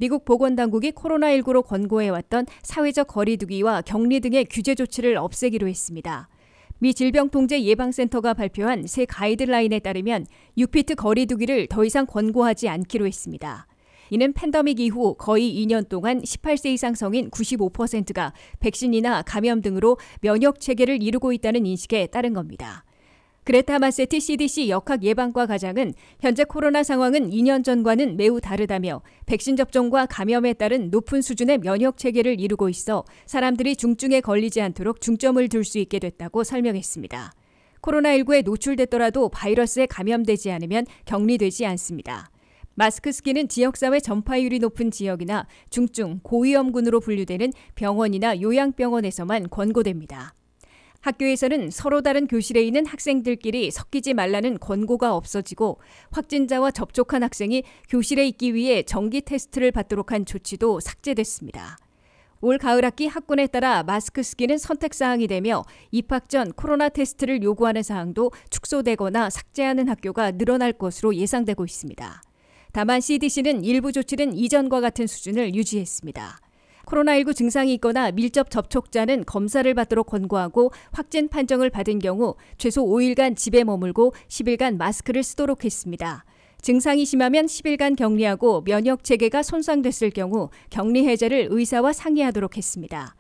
미국 보건당국이 코로나19로 권고해왔던 사회적 거리 두기와 격리 등의 규제 조치를 없애기로 했습니다. 미 질병통제예방센터가 발표한 새 가이드라인에 따르면 6피트 거리 두기를 더 이상 권고하지 않기로 했습니다. 이는 팬데믹 이후 거의 2년 동안 18세 이상 성인 95%가 백신이나 감염 등으로 면역 체계를 이루고 있다는 인식에 따른 겁니다. 그레타 마세티 CDC 역학예방과 과장은 현재 코로나 상황은 2년 전과는 매우 다르다며 백신 접종과 감염에 따른 높은 수준의 면역 체계를 이루고 있어 사람들이 중증에 걸리지 않도록 중점을 둘 수 있게 됐다고 설명했습니다. 코로나19에 노출됐더라도 바이러스에 감염되지 않으면 격리되지 않습니다. 마스크 쓰기는 지역사회 전파율이 높은 지역이나 중증, 고위험군으로 분류되는 병원이나 요양병원에서만 권고됩니다. 학교에서는 서로 다른 교실에 있는 학생들끼리 섞이지 말라는 권고가 없어지고 확진자와 접촉한 학생이 교실에 있기 위해 정기 테스트를 받도록 한 조치도 삭제됐습니다. 올 가을 학기 학군에 따라 마스크 쓰기는 선택사항이 되며 입학 전 코로나 테스트를 요구하는 사항도 축소되거나 삭제하는 학교가 늘어날 것으로 예상되고 있습니다. 다만 CDC는 일부 조치는 이전과 같은 수준을 유지했습니다. 코로나19 증상이 있거나 밀접 접촉자는 검사를 받도록 권고하고 확진 판정을 받은 경우 최소 5일간 집에 머물고 10일간 마스크를 쓰도록 했습니다. 증상이 심하면 10일간 격리하고 면역 체계가 손상됐을 경우 격리 해제를 의사와 상의하도록 했습니다.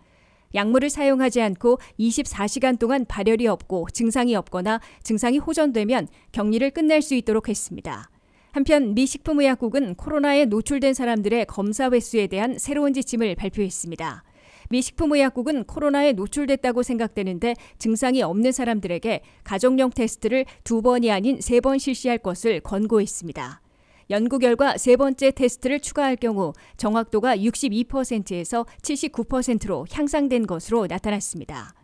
약물을 사용하지 않고 24시간 동안 발열이 없고 증상이 없거나 증상이 호전되면 격리를 끝낼 수 있도록 했습니다. 한편 미 식품의약국은 코로나에 노출된 사람들의 검사 횟수에 대한 새로운 지침을 발표했습니다. 미 식품의약국은 코로나에 노출됐다고 생각되는데 증상이 없는 사람들에게 가정용 테스트를 2번이 아닌 3번 실시할 것을 권고했습니다. 연구 결과 3번째 테스트를 추가할 경우 정확도가 62%에서 79%로 향상된 것으로 나타났습니다.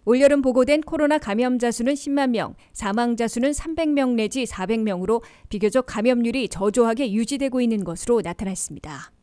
올여름 보고된 코로나 감염자 수는 10만 명, 사망자 수는 300명 내지 400명으로 비교적 감염률이 저조하게 유지되고 있는 것으로 나타났습니다.